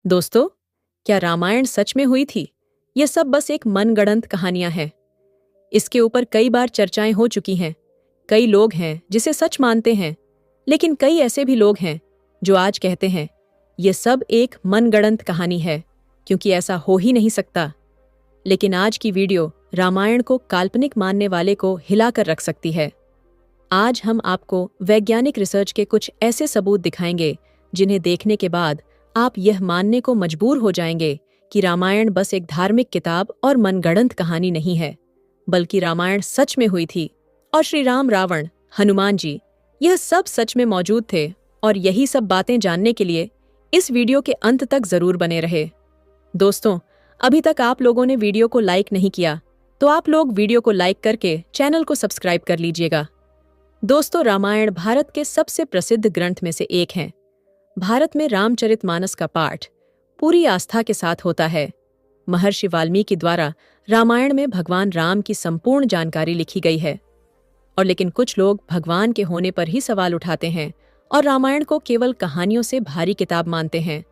दोस्तों, क्या रामायण सच में हुई थी? ये सब बस एक मनगढ़ंत कहानियां हैं। इसके ऊपर कई बार चर्चाएं हो चुकी हैं। कई लोग हैं जिसे सच मानते हैं, लेकिन कई ऐसे भी लोग हैं जो आज कहते हैं ये सब एक मनगढ़ंत कहानी है, क्योंकि ऐसा हो ही नहीं सकता। लेकिन आज की वीडियो रामायण को काल्पनिक मानने वाले को हिलाकर रख सकती है। आज हम आपको वैज्ञानिक रिसर्च के कुछ ऐसे सबूत दिखाएंगे जिन्हें देखने के बाद आप यह मानने को मजबूर हो जाएंगे कि रामायण बस एक धार्मिक किताब और मनगढ़ंत कहानी नहीं है, बल्कि रामायण सच में हुई थी और श्री राम, रावण, हनुमान जी यह सब सच में मौजूद थे। और यही सब बातें जानने के लिए इस वीडियो के अंत तक जरूर बने रहे। दोस्तों, अभी तक आप लोगों ने वीडियो को लाइक नहीं किया तो आप लोग वीडियो को लाइक करके चैनल को सब्सक्राइब कर लीजिएगा। दोस्तों, रामायण भारत के सबसे प्रसिद्ध ग्रंथ में से एक है। भारत में रामचरितमानस का पाठ पूरी आस्था के साथ होता है। महर्षि वाल्मीकि द्वारा रामायण में भगवान राम की संपूर्ण जानकारी लिखी गई है। और लेकिन कुछ लोग भगवान के होने पर ही सवाल उठाते हैं और रामायण को केवल कहानियों से भारी किताब मानते हैं।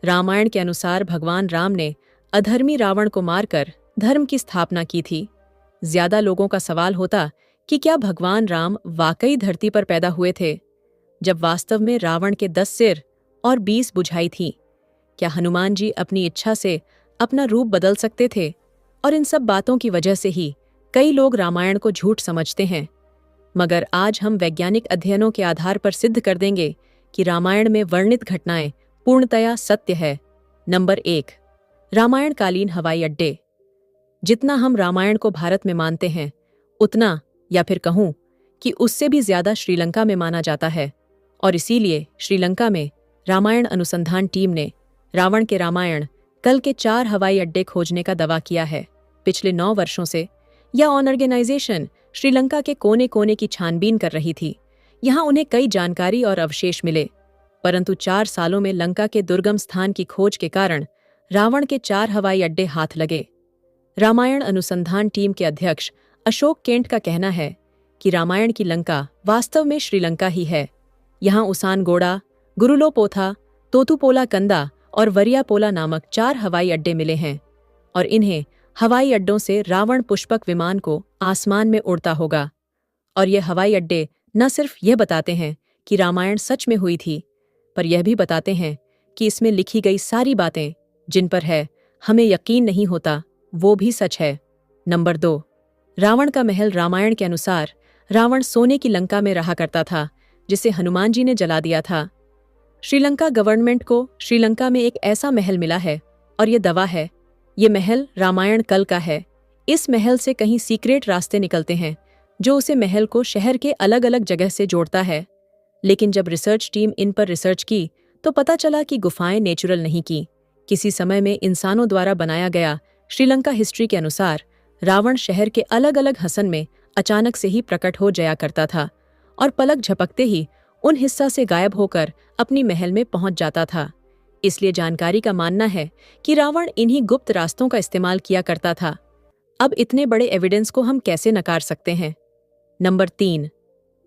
रामायण के अनुसार भगवान राम ने अधर्मी रावण को मारकर धर्म की स्थापना की थी। ज्यादा लोगों का सवाल होता कि क्या भगवान राम वाकई धरती पर पैदा हुए थे, जब वास्तव में रावण के 10 सिर और 20 भुजाएं थी? क्या हनुमान जी अपनी इच्छा से अपना रूप बदल सकते थे? और इन सब बातों की वजह से ही कई लोग रामायण को झूठ समझते हैं। मगर आज हम वैज्ञानिक अध्ययनों के आधार पर सिद्ध कर देंगे कि रामायण में वर्णित घटनाएं पूर्णतया सत्य है। नंबर 1, रामायण कालीन हवाई अड्डे। जितना हम रामायण को भारत में मानते हैं, उतना, या फिर कहूं कि उससे भी ज्यादा श्रीलंका में माना जाता है। और इसीलिए श्रीलंका में रामायण अनुसंधान टीम ने रावण के रामायण कल के 4 हवाई अड्डे खोजने का दावा किया है। पिछले 9 वर्षों से यह ऑर्गेनाइजेशन श्रीलंका के कोने कोने की छानबीन कर रही थी। यहाँ उन्हें कई जानकारी और अवशेष मिले, परंतु 4 सालों में लंका के दुर्गम स्थान की खोज के कारण रावण के 4 हवाई अड्डे हाथ लगे। रामायण अनुसंधान टीम के अध्यक्ष अशोक केंट का कहना है कि रामायण की लंका वास्तव में श्रीलंका ही है। यहाँ उसानगोड़ा, गुरुलोपोथा, तोतुपोला कंदा और वरियापोला नामक 4 हवाई अड्डे मिले हैं। और इन्हें हवाई अड्डों से रावण पुष्पक विमान को आसमान में उड़ता होगा। और ये हवाई अड्डे न सिर्फ यह बताते हैं कि रामायण सच में हुई थी, पर यह भी बताते हैं कि इसमें लिखी गई सारी बातें जिन पर है हमें यकीन नहीं होता, वो भी सच है। नंबर 2, रावण का महल। रामायण के अनुसार रावण सोने की लंका में रहा करता था, जिसे हनुमान जी ने जला दिया था। श्रीलंका गवर्नमेंट को श्रीलंका में एक ऐसा महल मिला है और ये दावा है ये महल रामायण कल का है। इस महल से कहीं सीक्रेट रास्ते निकलते हैं जो उसे महल को शहर के अलग अलग जगह से जोड़ता है। लेकिन जब रिसर्च टीम इन पर रिसर्च की तो पता चला कि गुफाएं नेचुरल नहीं की, किसी समय में इंसानों द्वारा बनाया गया। श्रीलंका हिस्ट्री के अनुसार रावण शहर के अलग अलग हसन में अचानक से ही प्रकट हो जाया करता था और पलक झपकते ही उन हिस्सा से गायब होकर अपनी महल में पहुंच जाता था। इसलिए जानकारी का मानना है कि रावण इन्हीं गुप्त रास्तों का इस्तेमाल किया करता था। अब इतने बड़े एविडेंस को हम कैसे नकार सकते हैं? नंबर 3,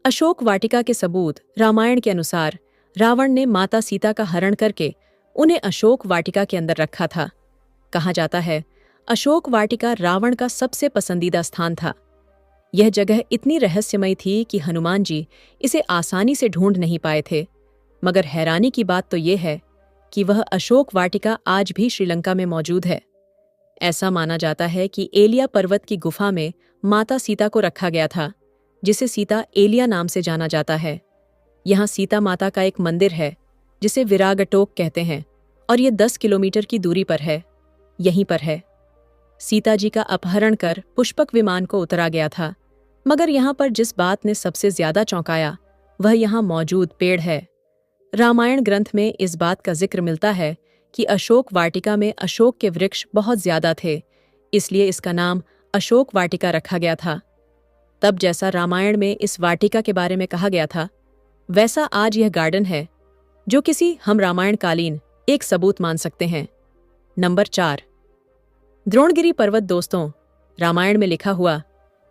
अशोक वाटिका के सबूत। रामायण के अनुसार रावण ने माता सीता का हरण करके उन्हें अशोक वाटिका के अंदर रखा था। कहा जाता है अशोक वाटिका रावण का सबसे पसंदीदा स्थान था। यह जगह इतनी रहस्यमयी थी कि हनुमान जी इसे आसानी से ढूंढ नहीं पाए थे। मगर हैरानी की बात तो यह है कि वह अशोक वाटिका आज भी श्रीलंका में मौजूद है। ऐसा माना जाता है कि एलिया पर्वत की गुफा में माता सीता को रखा गया था, जिसे सीता एलिया नाम से जाना जाता है। यहाँ सीता माता का एक मंदिर है जिसे विरागटोक कहते हैं और ये 10 किलोमीटर की दूरी पर है। यहीं पर है सीता जी का अपहरण कर पुष्पक विमान को उतरा गया था। मगर यहाँ पर जिस बात ने सबसे ज्यादा चौंकाया वह यहाँ मौजूद पेड़ है। रामायण ग्रंथ में इस बात का जिक्र मिलता है कि अशोक वाटिका में अशोक के वृक्ष बहुत ज्यादा थे, इसलिए इसका नाम अशोक वाटिका रखा गया था। तब जैसा रामायण में इस वाटिका के बारे में कहा गया था, वैसा आज यह गार्डन है, जो किसी हम रामायण कालीन एक सबूत मान सकते हैं। नंबर 4, द्रोणगिरी पर्वत। दोस्तों, रामायण में लिखा हुआ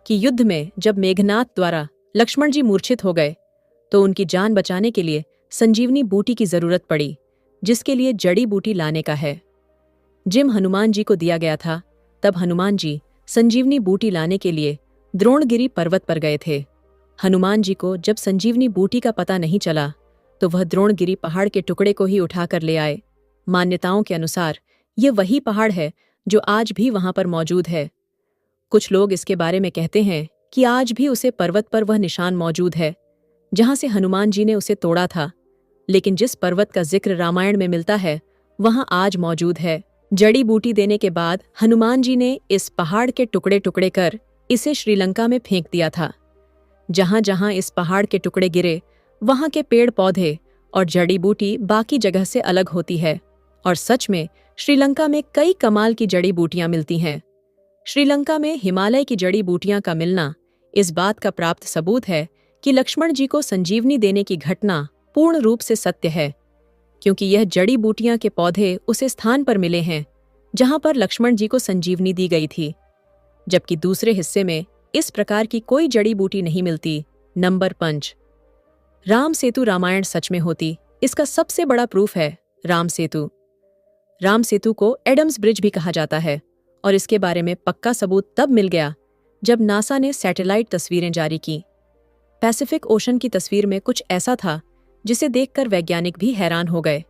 कि युद्ध में जब मेघनाथ द्वारा लक्ष्मण जी मूर्छित हो गए तो उनकी जान बचाने के लिए संजीवनी बूटी की जरूरत पड़ी। जिसके लिए जड़ी बूटी लाने का है। जिम हनुमान जी को दिया गया था, तब हनुमान जी संजीवनी बूटी लाने के लिए द्रोणगिरी पर्वत पर गए थे। हनुमान जी को जब संजीवनी बूटी का पता नहीं चला तो वह द्रोणगिरी पहाड़ के टुकड़े को ही उठाकर ले आए। मान्यताओं के अनुसार ये वही पहाड़ है जो आज भी वहां पर मौजूद है। कुछ लोग इसके बारे में कहते हैं कि आज भी उसे पर्वत पर वह निशान मौजूद है जहां से हनुमान जी ने उसे तोड़ा था, लेकिन जिस पर्वत का जिक्र रामायण में मिलता है वहां आज मौजूद है। जड़ी बूटी देने के बाद हनुमान जी ने इस पहाड़ के टुकड़े टुकड़े कर इसे श्रीलंका में फेंक दिया था। जहां जहां इस पहाड़ के टुकड़े गिरे वहां के पेड़ पौधे और जड़ी बूटी बाकी जगह से अलग होती है, और सच में श्रीलंका में कई कमाल की जड़ी बूटियां मिलती हैं। श्रीलंका में हिमालय की जड़ी बूटियां का मिलना इस बात का प्राप्त सबूत है कि लक्ष्मण जी को संजीवनी देने की घटना पूर्ण रूप से सत्य है, क्योंकि यह जड़ी बूटियां के पौधे उस स्थान पर मिले हैं जहां पर लक्ष्मण जी को संजीवनी दी गई थी, जबकि दूसरे हिस्से में इस प्रकार की कोई जड़ी बूटी नहीं मिलती। नंबर 5, राम सेतु रामायण सच में होती, इसका सबसे बड़ा प्रूफ है राम सेतु। राम सेतु को एडम्स ब्रिज भी कहा जाता है, और इसके बारे में पक्का सबूत तब मिल गया जब नासा ने सैटेलाइट तस्वीरें जारी की। पैसिफिक ओशन की तस्वीर में कुछ ऐसा था जिसे देखकर वैज्ञानिक भी हैरान हो गए।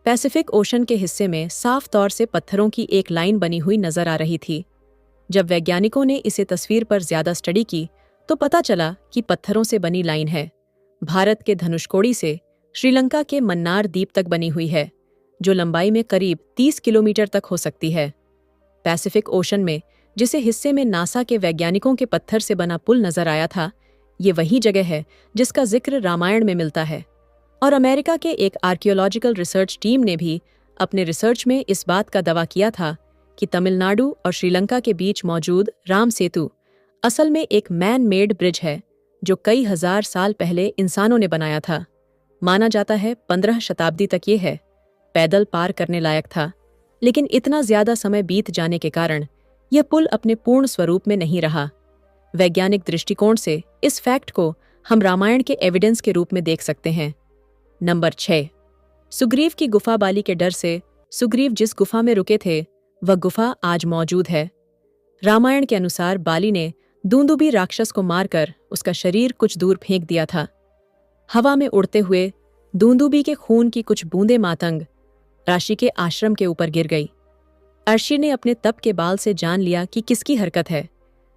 पैसिफिक ओशन के हिस्से में साफ तौर से पत्थरों की एक लाइन बनी हुई नजर आ रही थी। जब वैज्ञानिकों ने इसे तस्वीर पर ज्यादा स्टडी की तो पता चला कि पत्थरों से बनी लाइन है। भारत के धनुषकोडी से श्रीलंका के मन्नार द्वीप तक बनी हुई है, जो लंबाई में करीब 30 किलोमीटर तक हो सकती है। पैसिफिक ओशन में जिसे हिस्से में नासा के वैज्ञानिकों के पत्थर से बना पुल नजर आया था, ये वही जगह है जिसका जिक्र रामायण में मिलता है। और अमेरिका के एक आर्कियोलॉजिकल रिसर्च टीम ने भी अपने रिसर्च में इस बात का दावा किया था कि तमिलनाडु और श्रीलंका के बीच मौजूद राम सेतु असल में एक मैन मेड ब्रिज है जो कई हजार साल पहले इंसानों ने बनाया था। माना जाता है 15 शताब्दी तक ये है पैदल पार करने लायक था, लेकिन इतना ज्यादा समय बीत जाने के कारण यह पुल अपने पूर्ण स्वरूप में नहीं रहा। वैज्ञानिक दृष्टिकोण से इस फैक्ट को हम रामायण के एविडेंस के रूप में देख सकते हैं। नंबर 6, सुग्रीव की गुफा। बाली के डर से सुग्रीव जिस गुफा में रुके थे वह गुफा आज मौजूद है। रामायण के अनुसार बाली ने दूंदुबी राक्षस को मारकर उसका शरीर कुछ दूर फेंक दिया था। हवा में उड़ते हुए दूंदुबी के खून की कुछ बूंदें मातंग ऋषि के आश्रम के ऊपर गिर गई। ऋषि ने अपने तप के बाल से जान लिया कि किसकी हरकत है।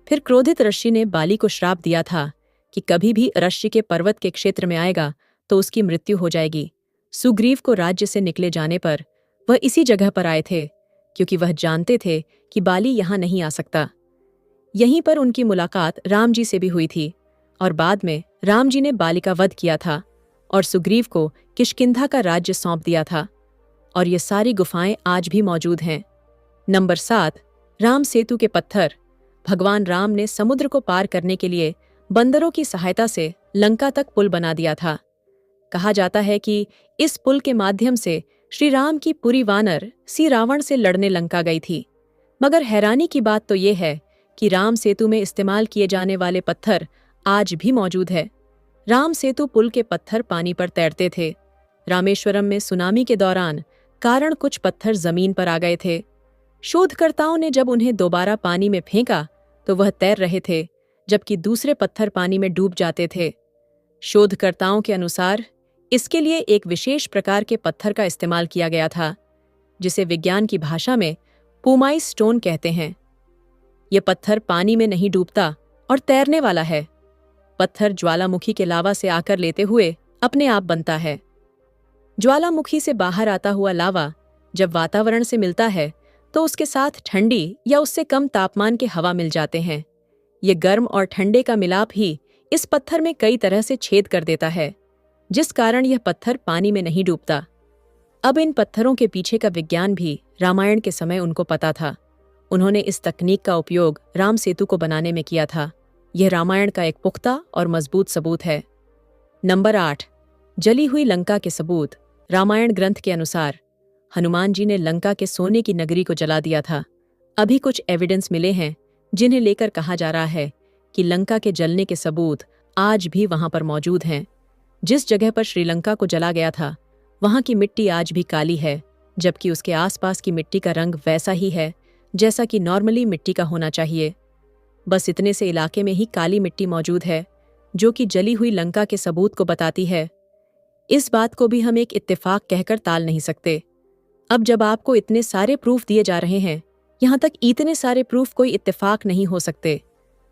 फिर क्रोधित ऋषि ने बाली को श्राप दिया था कि कभी भी ऋषि के पर्वत के क्षेत्र में आएगा तो उसकी मृत्यु हो जाएगी। सुग्रीव को राज्य से निकले जाने पर वह इसी जगह पर आए थे, क्योंकि वह जानते थे कि बाली यहां नहीं आ सकता। यहीं पर उनकी मुलाकात राम जी से भी हुई थी, और बाद में राम जी ने बाली का वध किया था और सुग्रीव को किष्किंधा का राज्य सौंप दिया था। और ये सारी गुफाएं आज भी मौजूद हैं। नंबर 7, राम सेतु के पत्थर। भगवान राम ने समुद्र को पार करने के लिए बंदरों की सहायता से लंका तक पुल बना दिया था। कहा जाता है कि इस पुल के माध्यम से श्री राम की पूरी वानर सी रावण से लड़ने लंका गई थी। मगर हैरानी की बात तो ये है कि राम सेतु में इस्तेमाल किए जाने वाले पत्थर आज भी मौजूद है। राम सेतु पुल के पत्थर पानी पर तैरते थे। रामेश्वरम में सुनामी के दौरान कारण कुछ पत्थर जमीन पर आ गए थे। शोधकर्ताओं ने जब उन्हें दोबारा पानी में फेंका तो वह तैर रहे थे, जबकि दूसरे पत्थर पानी में डूब जाते थे। शोधकर्ताओं के अनुसार इसके लिए एक विशेष प्रकार के पत्थर का इस्तेमाल किया गया था, जिसे विज्ञान की भाषा में पुमाइस स्टोन कहते हैं। यह पत्थर पानी में नहीं डूबता और तैरने वाला है। पत्थर ज्वालामुखी के लावा से आकर लेते हुए अपने आप बनता है। ज्वालामुखी से बाहर आता हुआ लावा जब वातावरण से मिलता है तो उसके साथ ठंडी या उससे कम तापमान के हवा मिल जाते हैं। ये गर्म और ठंडे का मिलाप ही इस पत्थर में कई तरह से छेद कर देता है, जिस कारण यह पत्थर पानी में नहीं डूबता। अब इन पत्थरों के पीछे का विज्ञान भी रामायण के समय उनको पता था। उन्होंने इस तकनीक का उपयोग राम सेतु को बनाने में किया था। यह रामायण का एक पुख्ता और मजबूत सबूत है। नंबर 8, जली हुई लंका के सबूत। रामायण ग्रंथ के अनुसार हनुमान जी ने लंका के सोने की नगरी को जला दिया था। अभी कुछ एविडेंस मिले हैं जिन्हें लेकर कहा जा रहा है कि लंका के जलने के सबूत आज भी वहां पर मौजूद हैं। जिस जगह पर श्रीलंका को जला गया था वहाँ की मिट्टी आज भी काली है, जबकि उसके आसपास की मिट्टी का रंग वैसा ही है जैसा कि नॉर्मली मिट्टी का होना चाहिए। बस इतने से इलाके में ही काली मिट्टी मौजूद है, जो कि जली हुई लंका के सबूत को बताती है। इस बात को भी हम एक इत्तेफाक कहकर टाल नहीं सकते। अब जब आपको इतने सारे प्रूफ दिए जा रहे हैं, यहाँ तक इतने सारे प्रूफ कोई इत्तेफाक नहीं हो सकते,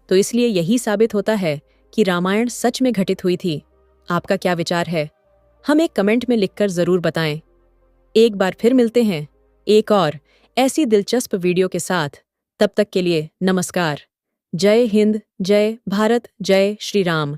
तो इसलिए यही साबित होता है कि रामायण सच में घटित हुई थी। आपका क्या विचार है? हम एक कमेंट में लिखकर जरूर बताएं। एक बार फिर मिलते हैं एक और ऐसी दिलचस्प वीडियो के साथ। तब तक के लिए नमस्कार। जय हिंद, जय भारत, जय श्री राम।